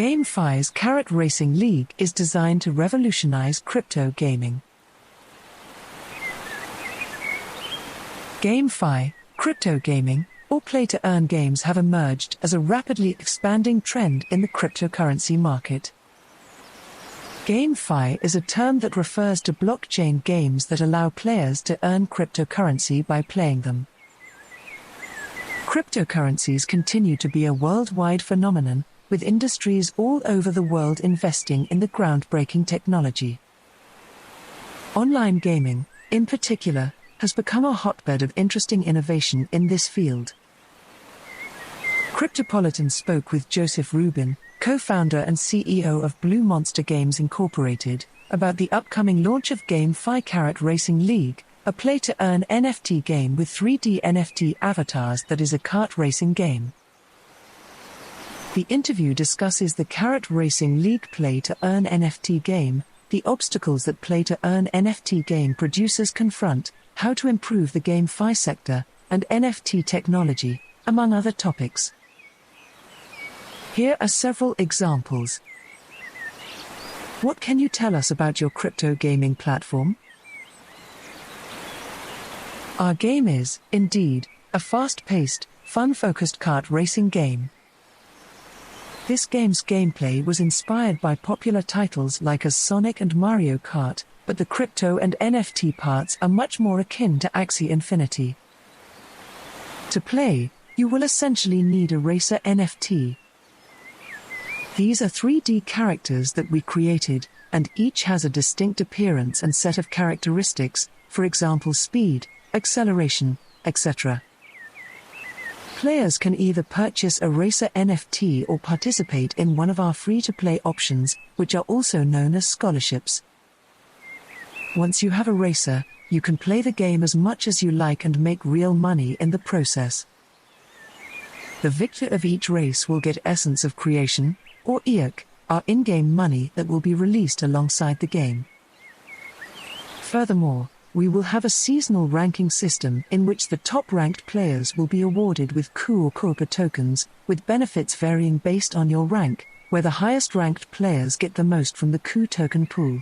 GameFi's Karat Racing League is designed to revolutionize crypto gaming. GameFi, crypto gaming, or play-to-earn games have emerged as a rapidly expanding trend in the cryptocurrency market. GameFi is a term that refers to blockchain games that allow players to earn cryptocurrency by playing them. Cryptocurrencies continue to be a worldwide phenomenon, with industries all over the world investing in the groundbreaking technology. Online gaming, in particular, has become a hotbed of interesting innovation in this field. Cryptopolitan spoke with Joseph Rubin, co-founder and CEO of Blue Monster Games Incorporated, about the upcoming launch of GameFi Karat Racing League, a play-to-earn NFT game with 3D NFT avatars that is a kart racing game. The interview discusses the Karat Racing League play-to-earn NFT game, the obstacles that play-to-earn NFT game producers confront, how to improve the GameFi sector, and NFT technology, among other topics. Here are several examples. What can you tell us about your crypto gaming platform? Our game is, indeed, a fast-paced, fun-focused kart racing game. This game's gameplay was inspired by popular titles like as Sonic and Mario Kart, but the crypto and NFT parts are much more akin to Axie Infinity. To play, you will essentially need a racer NFT. These are 3D characters that we created, and each has a distinct appearance and set of characteristics, for example speed, acceleration, etc. Players can either purchase a racer NFT or participate in one of our free-to-play options, which are also known as scholarships. Once you have a racer, you can play the game as much as you like and make real money in the process. The victor of each race will get Essence of Creation, or EOC, our in-game money that will be released alongside the game. Furthermore, we will have a seasonal ranking system in which the top-ranked players will be awarded with Coup or Corpa tokens, with benefits varying based on your rank, where the highest-ranked players get the most from the Coup token pool.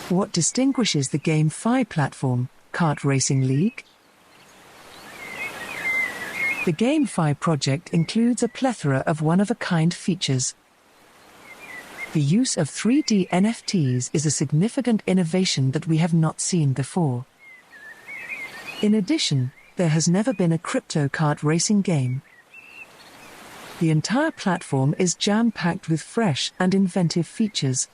What distinguishes the GameFi platform, Kart Racing League? The GameFi project includes a plethora of one-of-a-kind features. The use of 3D NFTs is a significant innovation that we have not seen before. In addition, there has never been a crypto kart racing game. The entire platform is jam-packed with fresh and inventive features.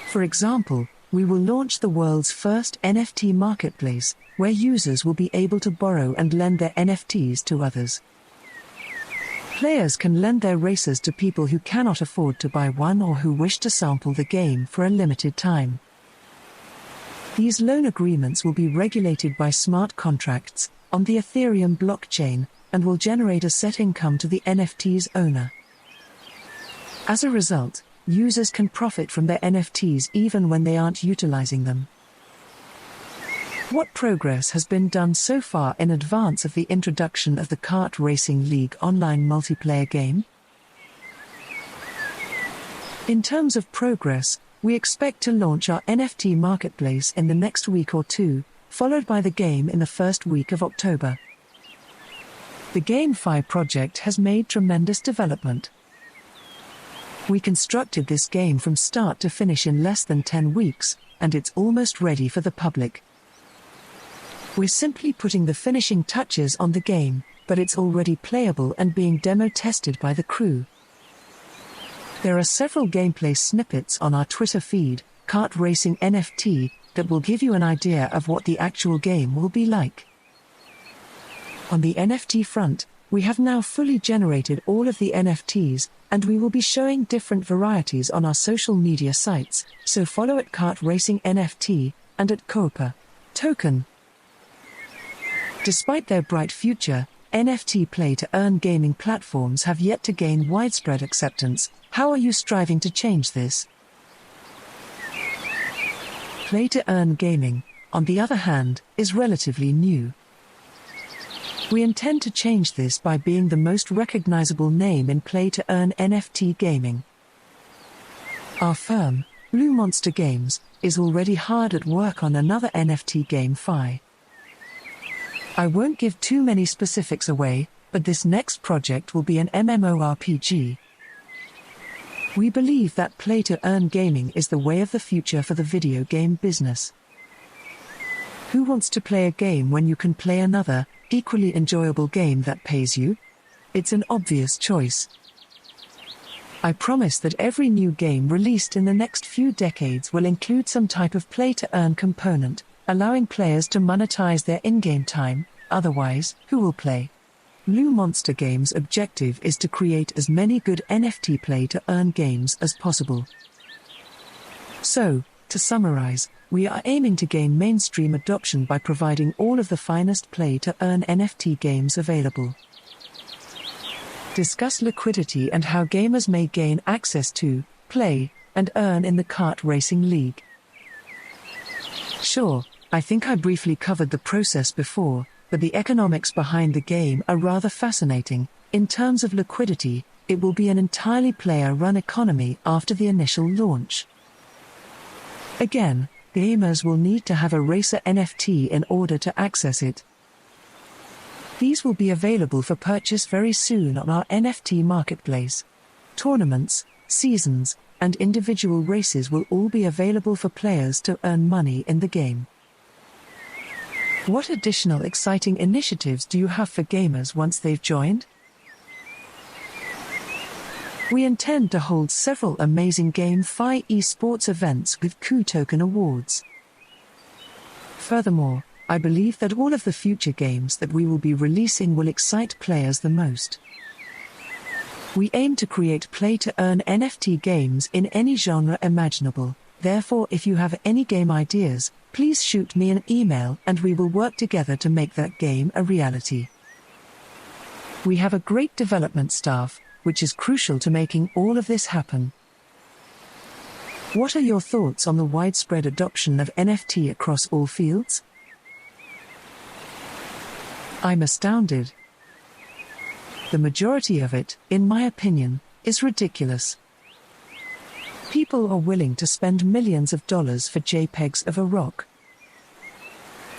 For example, we will launch the world's first NFT marketplace, where users will be able to borrow and lend their NFTs to others. Players can lend their racers to people who cannot afford to buy one or who wish to sample the game for a limited time. These loan agreements will be regulated by smart contracts on the Ethereum blockchain and will generate a set income to the NFT's owner. As a result, users can profit from their NFTs even when they aren't utilizing them. What progress has been done so far in advance of the introduction of the Kart Racing League online multiplayer game? In terms of progress, we expect to launch our NFT marketplace in the next week or two, followed by the game in the first week of October. The GameFi project has made tremendous development. We constructed this game from start to finish in less than 10 weeks, and it's almost ready for the public. We're simply putting the finishing touches on the game, but it's already playable and being demo-tested by the crew. There are several gameplay snippets on our Twitter feed, Kart Racing NFT, that will give you an idea of what the actual game will be like. On the NFT front, we have now fully generated all of the NFTs, and we will be showing different varieties on our social media sites, so follow at Kart Racing NFT and at Corpa token. Despite their bright future, NFT play-to-earn gaming platforms have yet to gain widespread acceptance. How are you striving to change this? Play-to-earn gaming, on the other hand, is relatively new. We intend to change this by being the most recognizable name in play-to-earn NFT gaming. Our firm, Blue Monster Games, is already hard at work on another NFT GameFi. I won't give too many specifics away, but this next project will be an MMORPG. We believe that play-to-earn gaming is the way of the future for the video game business. Who wants to play a game when you can play another, equally enjoyable game that pays you? It's an obvious choice. I promise that every new game released in the next few decades will include some type of play-to-earn component, allowing players to monetize their in-game time. Otherwise, who will play? Blue Monster Games' objective is to create as many good NFT play-to-earn games as possible. So, to summarize, we are aiming to gain mainstream adoption by providing all of the finest play-to-earn NFT games available. Discuss liquidity and how gamers may gain access to, play, and earn in the kart racing league. Sure, I think I briefly covered the process before, but the economics behind the game are rather fascinating. In terms of liquidity, it will be an entirely player-run economy after the initial launch. Again, gamers will need to have a racer NFT in order to access it. These will be available for purchase very soon on our NFT marketplace. Tournaments, seasons, and individual races will all be available for players to earn money in the game. What additional exciting initiatives do you have for gamers once they've joined? We intend to hold several amazing GameFi esports events with Coup Token awards. Furthermore, I believe that all of the future games that we will be releasing will excite players the most. We aim to create play-to-earn NFT games in any genre imaginable. Therefore, if you have any game ideas, please shoot me an email and we will work together to make that game a reality. We have a great development staff, which is crucial to making all of this happen. What are your thoughts on the widespread adoption of NFT across all fields? I'm astounded. The majority of it, in my opinion, is ridiculous. People are willing to spend millions of dollars for JPEGs of a rock.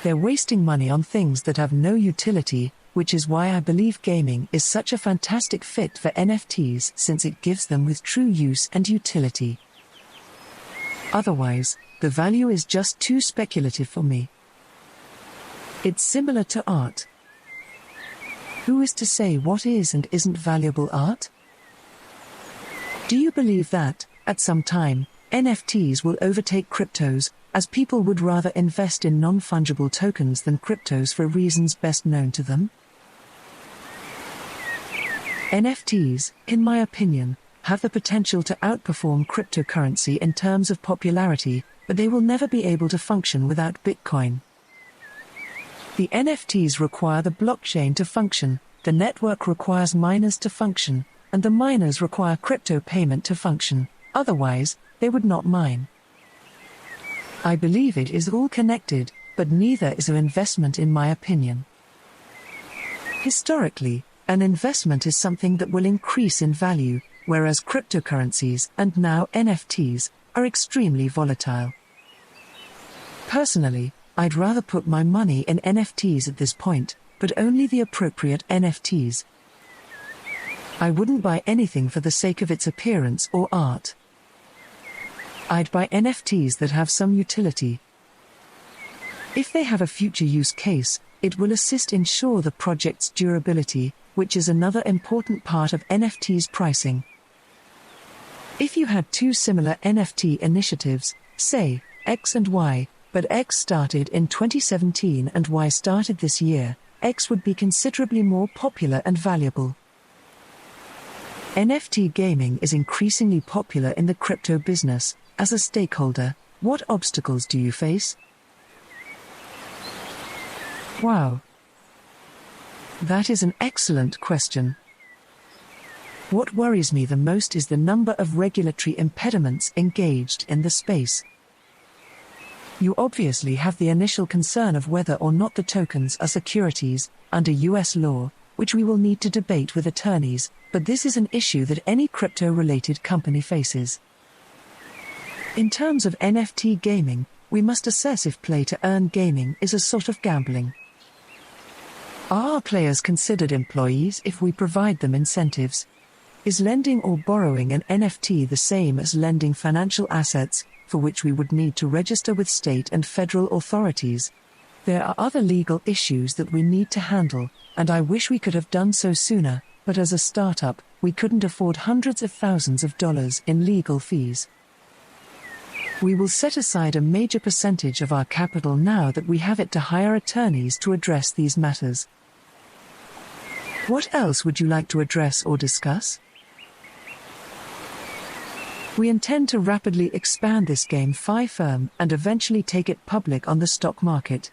They're wasting money on things that have no utility, which is why I believe gaming is such a fantastic fit for NFTs since it gives them with true use and utility. Otherwise, the value is just too speculative for me. It's similar to art. Who is to say what is and isn't valuable art? Do you believe that, at some time, NFTs will overtake cryptos, as people would rather invest in non-fungible tokens than cryptos for reasons best known to them? NFTs, in my opinion, have the potential to outperform cryptocurrency in terms of popularity, but they will never be able to function without Bitcoin. The NFTs require the blockchain to function, the network requires miners to function, and the miners require crypto payment to function. Otherwise, they would not mine. I believe it is all connected, but neither is an investment in my opinion. Historically, an investment is something that will increase in value, whereas cryptocurrencies, and now NFTs, are extremely volatile. Personally, I'd rather put my money in NFTs at this point, but only the appropriate NFTs. I wouldn't buy anything for the sake of its appearance or art. I'd buy NFTs that have some utility. If they have a future use case, it will assist ensure the project's durability, which is another important part of NFTs pricing. If you had two similar NFT initiatives, say, X and Y, but X started in 2017 and Y started this year, X would be considerably more popular and valuable. NFT gaming is increasingly popular in the crypto business. As a stakeholder, what obstacles do you face? Wow. That is an excellent question. What worries me the most is the number of regulatory impediments engaged in the space. You obviously have the initial concern of whether or not the tokens are securities, under US law, which we will need to debate with attorneys, but this is an issue that any crypto-related company faces. In terms of NFT gaming, we must assess if play-to-earn gaming is a sort of gambling. Are our players considered employees if we provide them incentives? Is lending or borrowing an NFT the same as lending financial assets, for which we would need to register with state and federal authorities? There are other legal issues that we need to handle, and I wish we could have done so sooner, but as a startup, we couldn't afford hundreds of thousands of dollars in legal fees. We will set aside a major percentage of our capital now that we have it to hire attorneys to address these matters. What else would you like to address or discuss? We intend to rapidly expand this GameFi firm and eventually take it public on the stock market.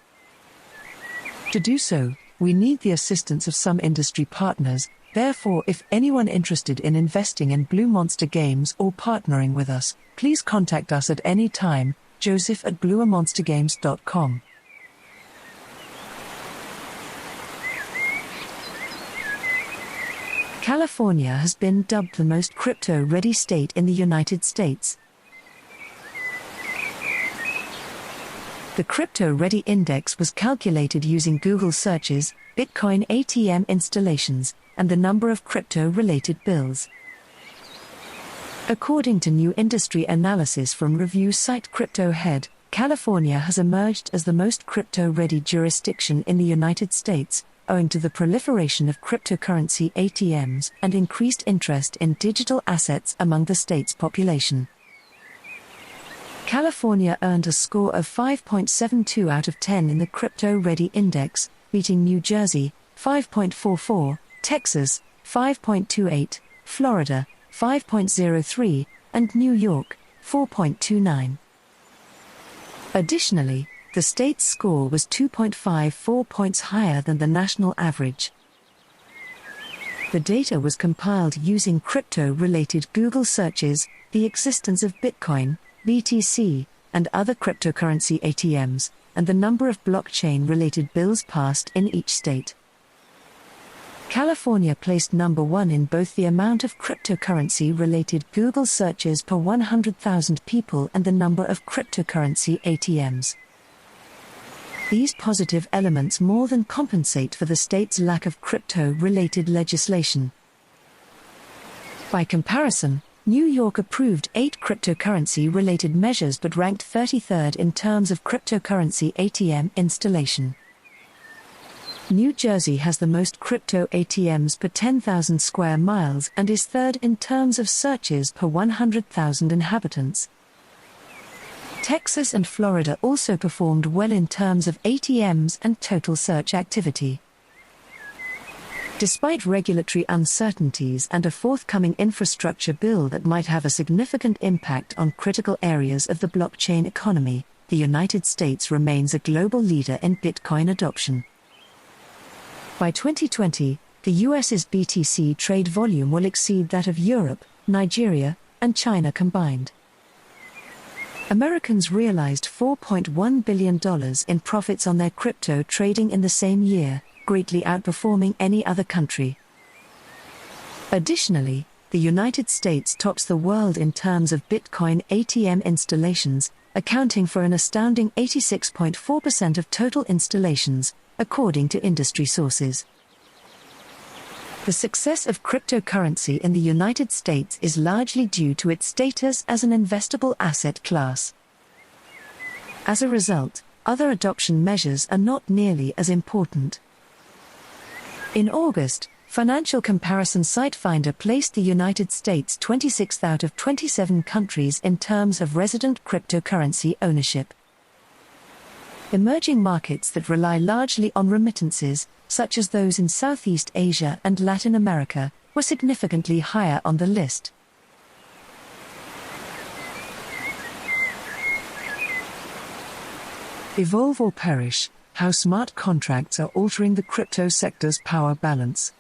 To do so, we need the assistance of some industry partners. Therefore, if anyone interested in investing in Blue Monster Games or partnering with us, please contact us at any time, joseph@bluemonstergames.com. California has been dubbed the most crypto-ready state in the United States. The Crypto-Ready Index was calculated using Google searches, Bitcoin ATM installations, and the number of crypto-related bills. According to new industry analysis from review site CryptoHead, California has emerged as the most crypto-ready jurisdiction in the United States, owing to the proliferation of cryptocurrency ATMs and increased interest in digital assets among the state's population. California earned a score of 5.72 out of 10 in the Crypto-Ready Index, beating New Jersey, 5.44, Texas, 5.28, Florida, 5.03, and New York, 4.29. Additionally, the state's score was 2.54 points higher than the national average. The data was compiled using crypto-related Google searches, the existence of Bitcoin, BTC, and other cryptocurrency ATMs, and the number of blockchain-related bills passed in each state. California placed number 1 in both the amount of cryptocurrency-related Google searches per 100,000 people and the number of cryptocurrency ATMs. These positive elements more than compensate for the state's lack of crypto-related legislation. By comparison, New York approved 8 cryptocurrency-related measures but ranked 33rd in terms of cryptocurrency ATM installation. New Jersey has the most crypto ATMs per 10,000 square miles and is 3rd in terms of searches per 100,000 inhabitants. Texas and Florida also performed well in terms of ATMs and total search activity. Despite regulatory uncertainties and a forthcoming infrastructure bill that might have a significant impact on critical areas of the blockchain economy, the United States remains a global leader in Bitcoin adoption. By 2020, the US's BTC trade volume will exceed that of Europe, Nigeria, and China combined. Americans realized $4.1 billion in profits on their crypto trading in the same year, greatly outperforming any other country. Additionally, the United States tops the world in terms of Bitcoin ATM installations, accounting for an astounding 86.4% of total installations, according to industry sources. The success of cryptocurrency in the United States is largely due to its status as an investable asset class. As a result, other adoption measures are not nearly as important. In August, financial comparison site Finder placed the United States 26th out of 27 countries in terms of resident cryptocurrency ownership. Emerging markets that rely largely on remittances, such as those in Southeast Asia and Latin America, were significantly higher on the list. Evolve or perish: how smart contracts are altering the crypto sector's power balance.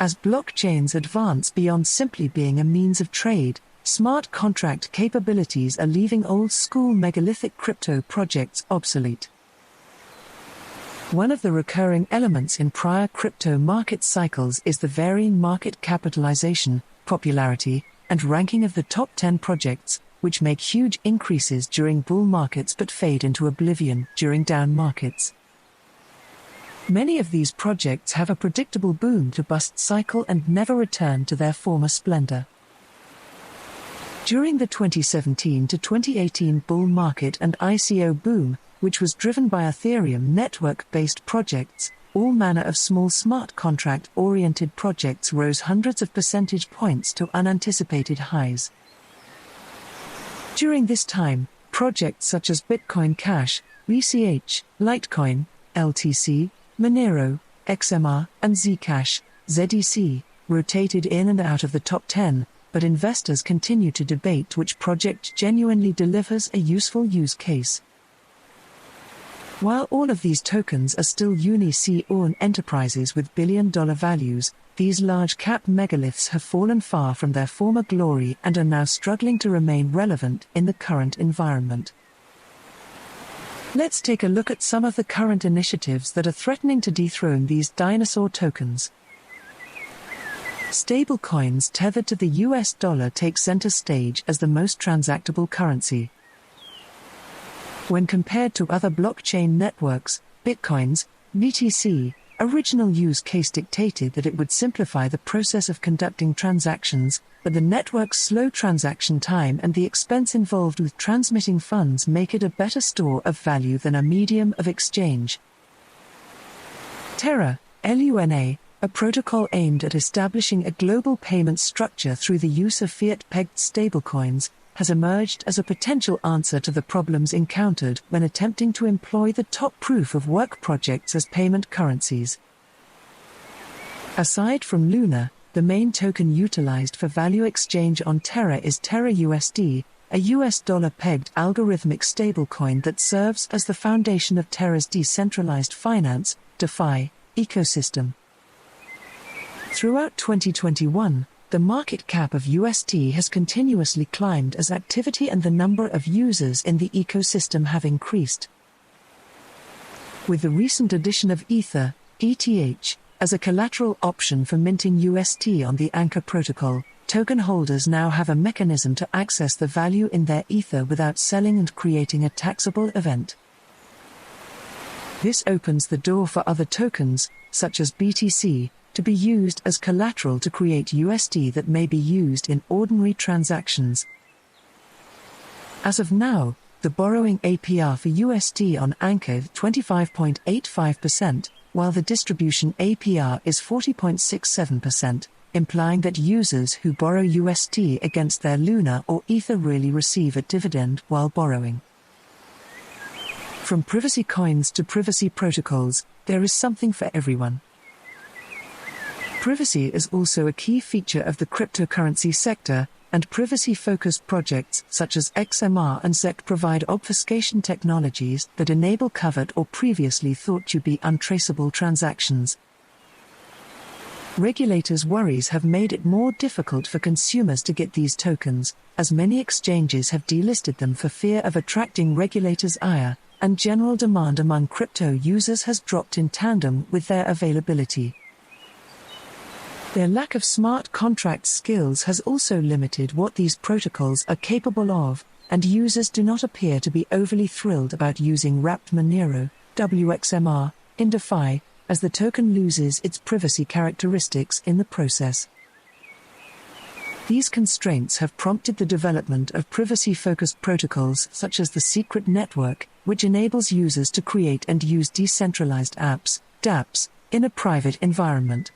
As blockchains advance beyond simply being a means of trade, Smart contract capabilities are leaving old-school megalithic crypto projects obsolete. One of the recurring elements in prior crypto market cycles is the varying market capitalization, popularity, and ranking of the top 10 projects, which make huge increases during bull markets but fade into oblivion during down markets. Many of these projects have a predictable boom-to-bust cycle and never return to their former splendor. During the 2017 to 2018 bull market and ICO boom, which was driven by Ethereum network-based projects, all manner of small smart contract-oriented projects rose hundreds of percentage points to unanticipated highs. During this time, projects such as Bitcoin Cash, BCH, Litecoin, LTC, Monero, XMR, and Zcash, ZEC, rotated in and out of the top 10, but investors continue to debate which project genuinely delivers a useful use case. While all of these tokens are still unicorn enterprises with billion-dollar values, these large-cap megaliths have fallen far from their former glory and are now struggling to remain relevant in the current environment. Let's take a look at some of the current initiatives that are threatening to dethrone these dinosaur tokens. Stablecoins tethered to the US dollar take center stage as the most transactable currency. When compared to other blockchain networks, Bitcoin's BTC original use case dictated that it would simplify the process of conducting transactions, but the network's slow transaction time and the expense involved with transmitting funds make it a better store of value than a medium of exchange. Terra, LUNA, a protocol aimed at establishing a global payment structure through the use of fiat-pegged stablecoins, has emerged as a potential answer to the problems encountered when attempting to employ the top proof-of-work projects as payment currencies. Aside from Luna, the main token utilized for value exchange on Terra is Terra USD, a US dollar-pegged algorithmic stablecoin that serves as the foundation of Terra's decentralized finance (DeFi) ecosystem. Throughout 2021, the market cap of UST has continuously climbed as activity and the number of users in the ecosystem have increased. With the recent addition of Ether, ETH, as a collateral option for minting UST on the Anchor protocol, token holders now have a mechanism to access the value in their Ether without selling and creating a taxable event. This opens the door for other tokens, such as BTC, to be used as collateral to create USD that may be used in ordinary transactions. As of now, the borrowing APR for USD on Anchor is 25.85%, while the distribution APR is 40.67%, implying that users who borrow USD against their Luna or Ether really receive a dividend while borrowing. From privacy coins to privacy protocols, there is something for everyone. Privacy is also a key feature of the cryptocurrency sector, and privacy-focused projects such as XMR and ZEC provide obfuscation technologies that enable covered or previously thought to be untraceable transactions. Regulators' worries have made it more difficult for consumers to get these tokens, as many exchanges have delisted them for fear of attracting regulators' ire, and general demand among crypto users has dropped in tandem with their availability. Their lack of smart contract skills has also limited what these protocols are capable of, and users do not appear to be overly thrilled about using wrapped Monero, WXMR, in DeFi, as the token loses its privacy characteristics in the process. These constraints have prompted the development of privacy-focused protocols such as the Secret Network, which enables users to create and use decentralized apps, dApps, in a private environment.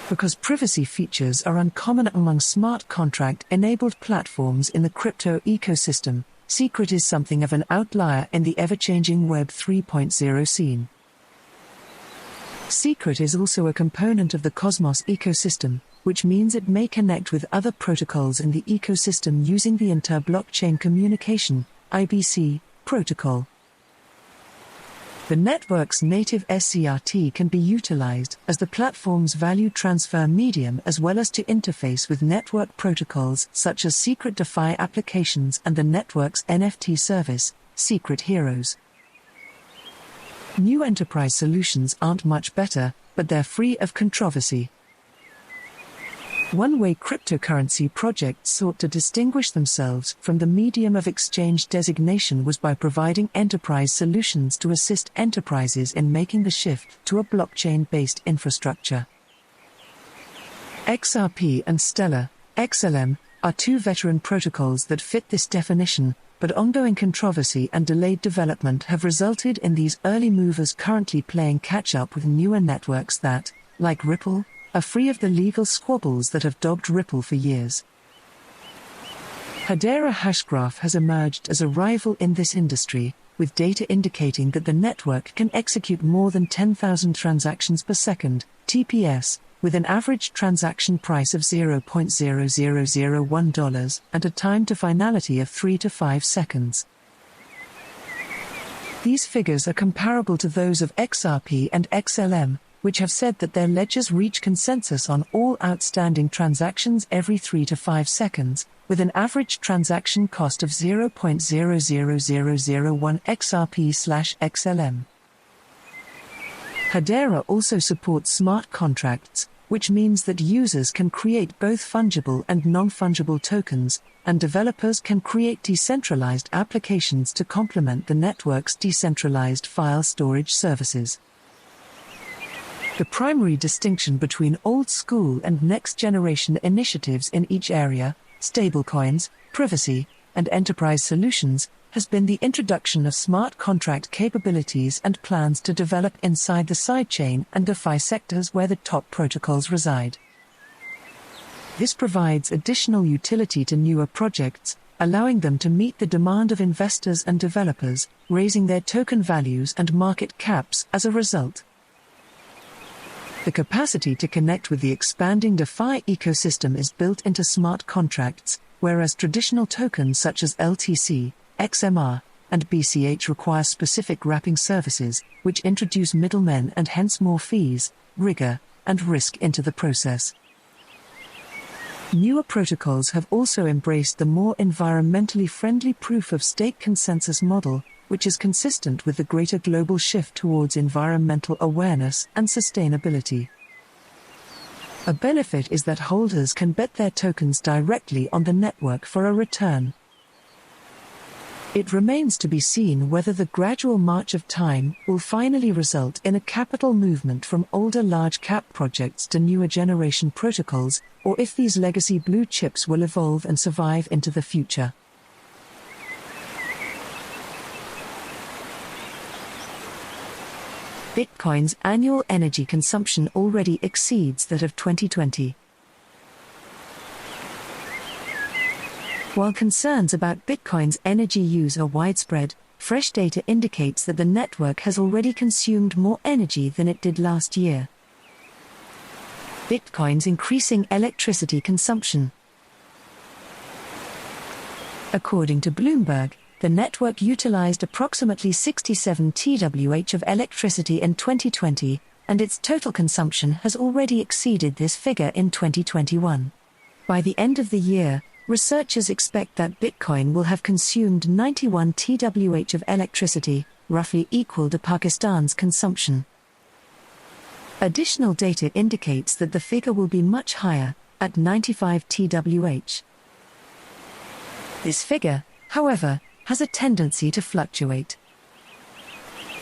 Because privacy features are uncommon among smart contract-enabled platforms in the crypto ecosystem, Secret is something of an outlier in the ever-changing Web 3.0 scene. Secret is also a component of the Cosmos ecosystem, which means it may connect with other protocols in the ecosystem using the Inter-Blockchain Communication (IBC) protocol. The network's native SCRT can be utilized as the platform's value transfer medium as well as to interface with network protocols such as secret DeFi applications and the network's NFT service, Secret Heroes. New enterprise solutions aren't much better, but they're free of controversy. One way cryptocurrency projects sought to distinguish themselves from the medium of exchange designation was by providing enterprise solutions to assist enterprises in making the shift to a blockchain-based infrastructure. XRP and Stellar, XLM, are two veteran protocols that fit this definition, but ongoing controversy and delayed development have resulted in these early movers currently playing catch-up with newer networks that, like Ripple, are free of the legal squabbles that have dogged Ripple for years. Hedera Hashgraph has emerged as a rival in this industry, with data indicating that the network can execute more than 10,000 transactions per second, TPS, with an average transaction price of $0.0001 and a time to finality of 3 to 5 seconds. These figures are comparable to those of XRP and XLM, which have said that their ledgers reach consensus on all outstanding transactions every 3 to 5 seconds, with an average transaction cost of $0.0001 XRP/XLM. Hedera also supports smart contracts, which means that users can create both fungible and non-fungible tokens, and developers can create decentralized applications to complement the network's decentralized file storage services. The primary distinction between old-school and next-generation initiatives in each area, stablecoins, privacy, and enterprise solutions, has been the introduction of smart contract capabilities and plans to develop inside the sidechain and DeFi sectors where the top protocols reside. This provides additional utility to newer projects, allowing them to meet the demand of investors and developers, raising their token values and market caps as a result. The capacity to connect with the expanding DeFi ecosystem is built into smart contracts, whereas traditional tokens such as LTC, XMR, and BCH require specific wrapping services, which introduce middlemen and hence more fees, rigor, and risk into the process. Newer protocols have also embraced the more environmentally friendly proof-of-stake consensus model, which is consistent with the greater global shift towards environmental awareness and sustainability. A benefit is that holders can bet their tokens directly on the network for a return. It remains to be seen whether the gradual march of time will finally result in a capital movement from older large-cap projects to newer generation protocols, or if these legacy blue chips will evolve and survive into the future. Bitcoin's annual energy consumption already exceeds that of 2020. While concerns about Bitcoin's energy use are widespread, fresh data indicates that the network has already consumed more energy than it did last year. Bitcoin's increasing electricity consumption. According to Bloomberg, the network utilized approximately 67 TWh of electricity in 2020, and its total consumption has already exceeded this figure in 2021. By the end of the year, researchers expect that Bitcoin will have consumed 91 TWh of electricity, roughly equal to Pakistan's consumption. Additional data indicates that the figure will be much higher, at 95 TWh. This figure, however, has a tendency to fluctuate.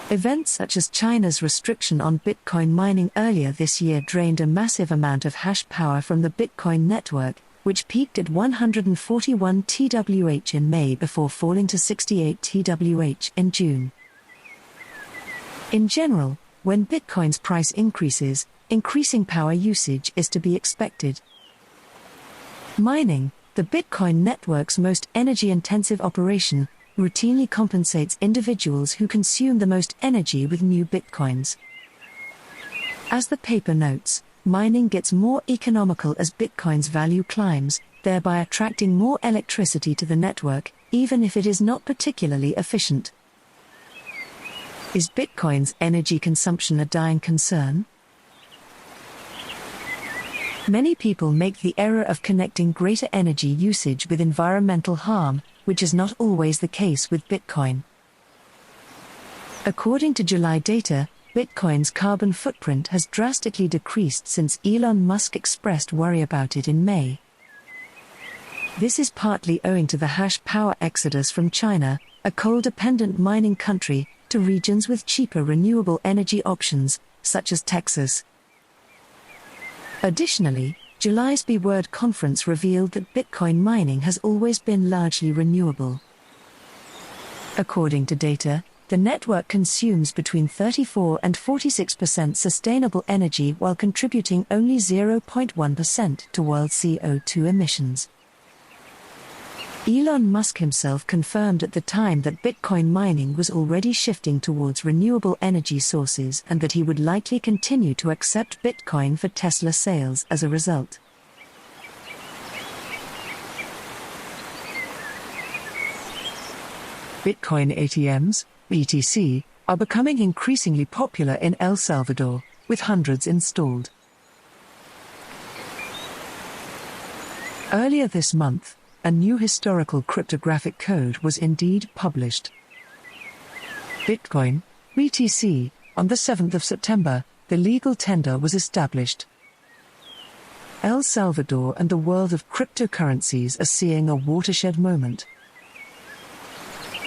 Events such as China's restriction on Bitcoin mining earlier this year drained a massive amount of hash power from the Bitcoin network, which peaked at 141 TWh in May before falling to 68 TWh in June. In general, when Bitcoin's price increases, increasing power usage is to be expected. Mining, the Bitcoin network's most energy-intensive operation, routinely compensates individuals who consume the most energy with new Bitcoins. As the paper notes, mining gets more economical as Bitcoin's value climbs, thereby attracting more electricity to the network, even if it is not particularly efficient. Is Bitcoin's energy consumption a dying concern? Many people make the error of connecting greater energy usage with environmental harm, which is not always the case with Bitcoin. According to July data, Bitcoin's carbon footprint has drastically decreased since Elon Musk expressed worry about it in May. This is partly owing to the hash power exodus from China, a coal-dependent mining country, to regions with cheaper renewable energy options, such as Texas. Additionally, July's B Word conference revealed that Bitcoin mining has always been largely renewable. According to data, the network consumes between 34 and 46% sustainable energy while contributing only 0.1% to world CO2 emissions. Elon Musk himself confirmed at the time that Bitcoin mining was already shifting towards renewable energy sources and that he would likely continue to accept Bitcoin for Tesla sales as a result. Bitcoin ATMs, BTC, are becoming increasingly popular in El Salvador, with hundreds installed. Earlier this month, a new historical cryptographic code was indeed published. Bitcoin, BTC, on the 7th of September, the legal tender was established. El Salvador and the world of cryptocurrencies are seeing a watershed moment.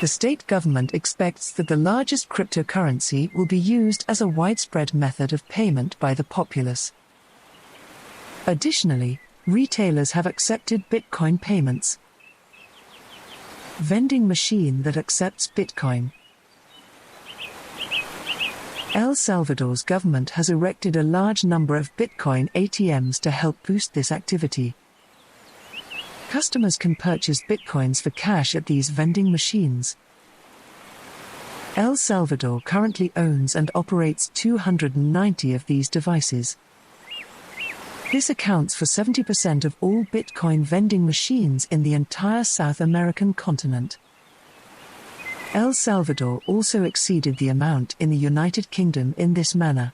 The state government expects that the largest cryptocurrency will be used as a widespread method of payment by the populace. Additionally, retailers have accepted Bitcoin payments. Vending machine that accepts Bitcoin. El Salvador's government has erected a large number of Bitcoin ATMs to help boost this activity. Customers can purchase Bitcoins for cash at these vending machines. El Salvador currently owns and operates 290 of these devices. This accounts for 70% of all Bitcoin vending machines in the entire South American continent. El Salvador also exceeded the amount in the United Kingdom in this manner.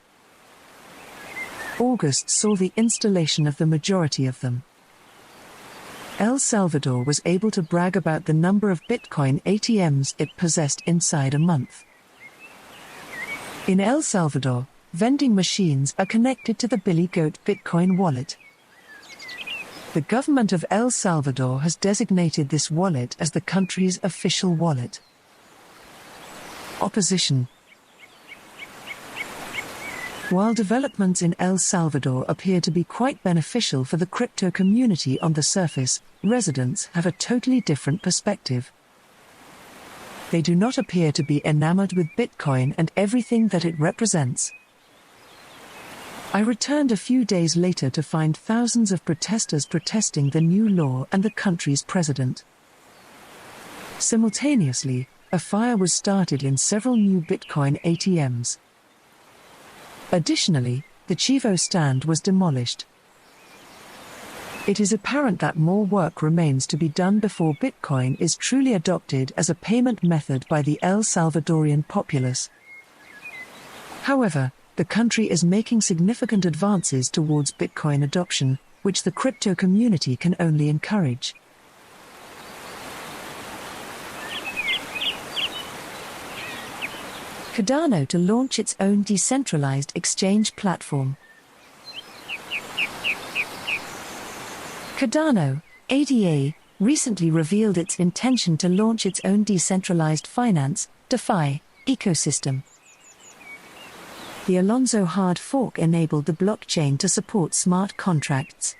August saw the installation of the majority of them. El Salvador was able to brag about the number of Bitcoin ATMs it possessed inside a month. In El Salvador, vending machines are connected to the Billy Goat Bitcoin wallet. The government of El Salvador has designated this wallet as the country's official wallet. Opposition. While developments in El Salvador appear to be quite beneficial for the crypto community on the surface, residents have a totally different perspective. They do not appear to be enamored with Bitcoin and everything that it represents. I returned a few days later to find thousands of protesters protesting the new law and the country's president. Simultaneously, a fire was started in several new Bitcoin ATMs. Additionally, the Chivo stand was demolished. It is apparent that more work remains to be done before Bitcoin is truly adopted as a payment method by the El Salvadorian populace. However, the country is making significant advances towards Bitcoin adoption, which the crypto community can only encourage. Cardano to launch its own decentralized exchange platform. Cardano, ADA, recently revealed its intention to launch its own decentralized finance, DeFi, ecosystem. The Alonzo hard fork enabled the blockchain to support smart contracts.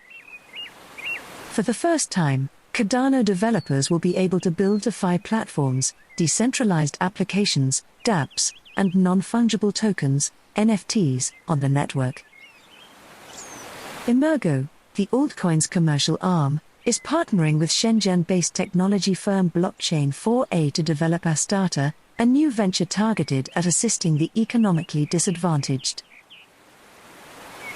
For the first time, Cardano developers will be able to build DeFi platforms, decentralized applications, dApps, and non-fungible tokens, NFTs, on the network. Emergo, the altcoin's commercial arm, is partnering with Shenzhen-based technology firm Blockchain 4A to develop Astata, a new venture targeted at assisting the economically disadvantaged.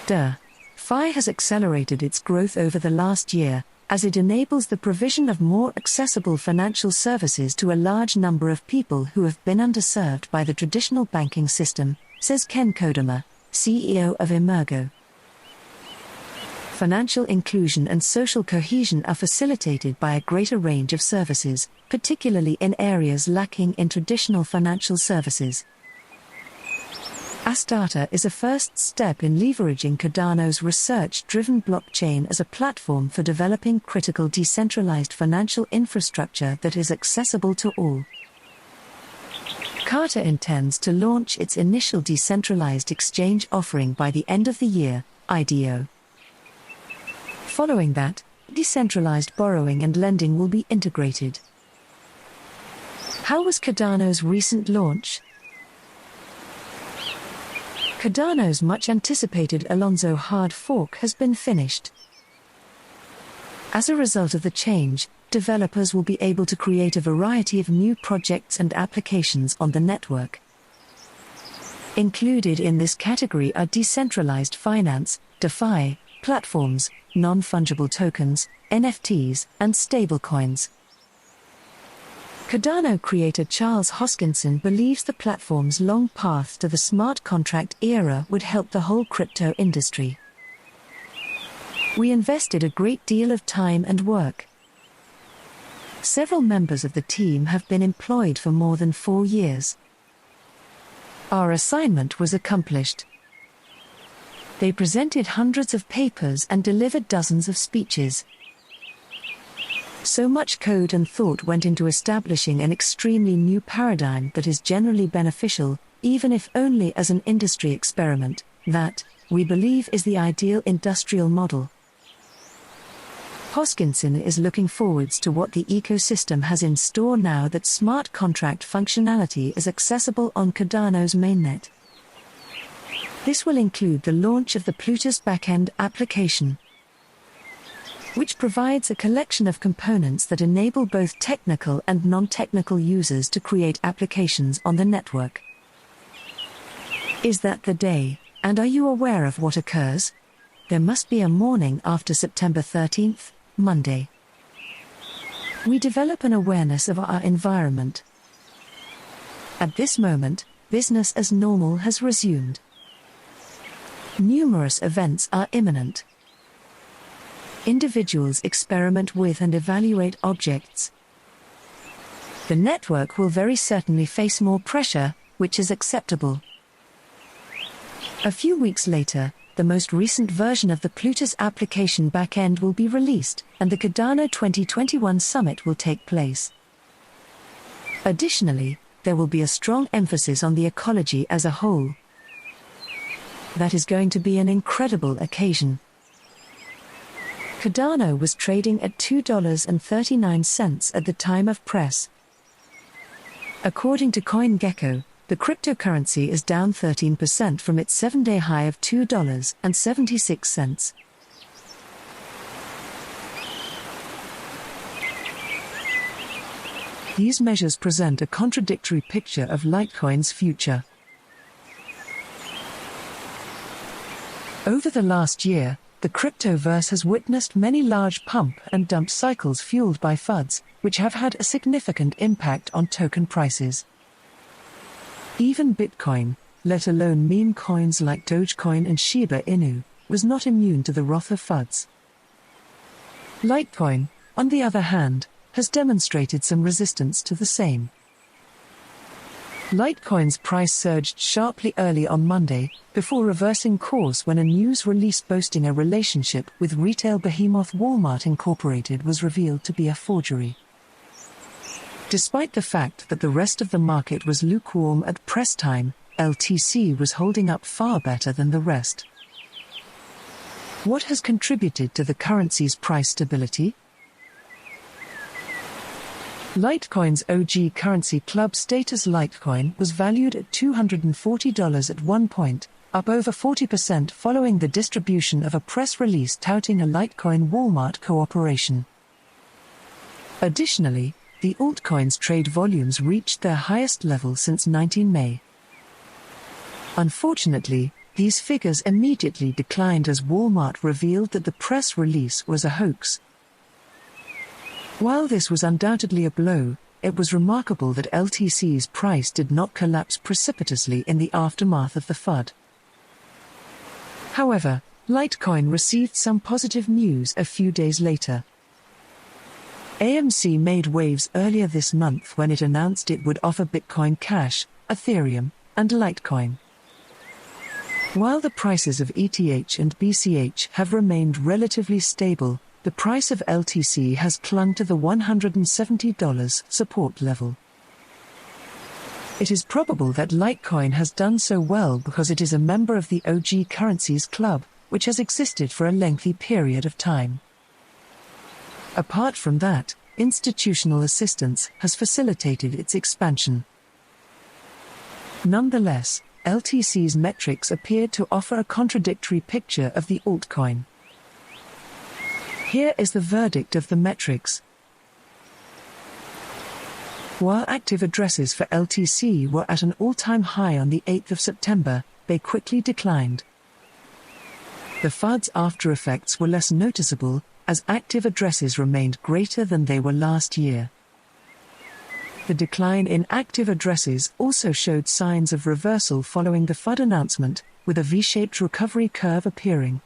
DeFi has accelerated its growth over the last year, as it enables the provision of more accessible financial services to a large number of people who have been underserved by the traditional banking system, says Ken Kodama, CEO of Emergo. Financial inclusion and social cohesion are facilitated by a greater range of services, particularly in areas lacking in traditional financial services. Astata is a first step in leveraging Cardano's research-driven blockchain as a platform for developing critical decentralized financial infrastructure that is accessible to all. Karat intends to launch its initial decentralized exchange offering by the end of the year, IDO. Following that, decentralized borrowing and lending will be integrated. How was Cardano's recent launch? Cardano's much-anticipated Alonzo hard fork has been finished. As a result of the change, developers will be able to create a variety of new projects and applications on the network. Included in this category are decentralized finance, DeFi, platforms, non-fungible tokens, NFTs, and stablecoins. Cardano creator Charles Hoskinson believes the platform's long path to the smart contract era would help the whole crypto industry. We invested a great deal of time and work. Several members of the team have been employed for more than 4 years. Our assignment was accomplished. They presented hundreds of papers and delivered dozens of speeches. So much code and thought went into establishing an extremely new paradigm that is generally beneficial, even if only as an industry experiment, that, we believe, is the ideal industrial model. Hoskinson is looking forwards to what the ecosystem has in store now that smart contract functionality is accessible on Cardano's mainnet. This will include the launch of the Plutus backend application, which provides a collection of components that enable both technical and non-technical users to create applications on the network. Is that the day, and are you aware of what occurs? There must be a morning after September 13th, Monday. We develop an awareness of our environment. At this moment, business as normal has resumed. Numerous events are imminent. Individuals experiment with and evaluate objects. The network will very certainly face more pressure, which is acceptable. A few weeks later, the most recent version of the Plutus application backend will be released, and the Cardano 2021 summit will take place. Additionally, there will be a strong emphasis on the ecology as a whole. That is going to be an incredible occasion. Cardano was trading at $2.39 at the time of press. According to CoinGecko, the cryptocurrency is down 13% from its 7-day high of $2.76. These measures present a contradictory picture of Litecoin's future. Over the last year, the cryptoverse has witnessed many large pump and dump cycles fueled by FUDs, which have had a significant impact on token prices. Even Bitcoin, let alone meme coins like Dogecoin and Shiba Inu, was not immune to the wrath of FUDs. Litecoin, on the other hand, has demonstrated some resistance to the same. Litecoin's price surged sharply early on Monday, before reversing course when a news release boasting a relationship with retail behemoth Walmart Incorporated was revealed to be a forgery. Despite the fact that the rest of the market was lukewarm at press time, LTC was holding up far better than the rest. What has contributed to the currency's price stability? Litecoin's OG currency club status Litecoin was valued at $240 at one point, up over 40% following the distribution of a press release touting a Litecoin-Walmart cooperation. Additionally, the altcoin's trade volumes reached their highest level since 19 May. Unfortunately, these figures immediately declined as Walmart revealed that the press release was a hoax. While this was undoubtedly a blow, it was remarkable that LTC's price did not collapse precipitously in the aftermath of the FUD. However, Litecoin received some positive news a few days later. AMC made waves earlier this month when it announced it would offer Bitcoin Cash, Ethereum, and Litecoin. While the prices of ETH and BCH have remained relatively stable, the price of LTC has clung to the $170 support level. It is probable that Litecoin has done so well because it is a member of the OG Currencies Club, which has existed for a lengthy period of time. Apart from that, institutional assistance has facilitated its expansion. Nonetheless, LTC's metrics appeared to offer a contradictory picture of the altcoin. Here is the verdict of the metrics. While active addresses for LTC were at an all-time high on the 8th of September, they quickly declined. The FUD's aftereffects were less noticeable, as active addresses remained greater than they were last year. The decline in active addresses also showed signs of reversal following the FUD announcement, with a V-shaped recovery curve appearing.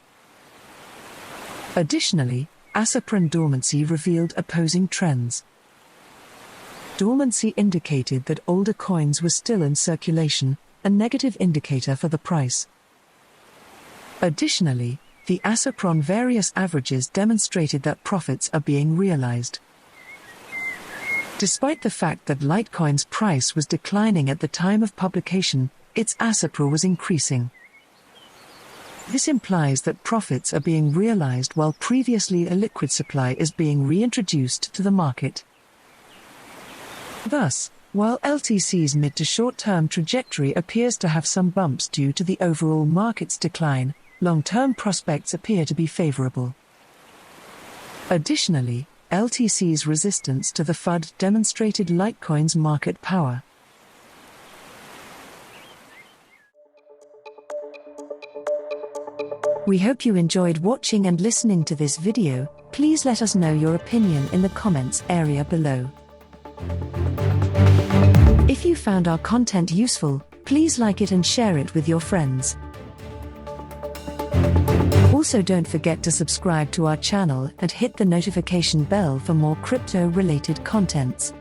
Additionally, asynchronous dormancy revealed opposing trends. Dormancy indicated that older coins were still in circulation, a negative indicator for the price. Additionally, the asynchronous various averages demonstrated that profits are being realized. Despite the fact that Litecoin's price was declining at the time of publication, its asynchronous was increasing. This implies that profits are being realized while previously illiquid supply is being reintroduced to the market. Thus, while LTC's mid to short-term trajectory appears to have some bumps due to the overall market's decline, long-term prospects appear to be favorable. Additionally, LTC's resistance to the FUD demonstrated Litecoin's market power. We hope you enjoyed watching and listening to this video. Please let us know your opinion in the comments area below. If you found our content useful, please like it and share it with your friends. Also, don't forget to subscribe to our channel and hit the notification bell for more crypto-related contents.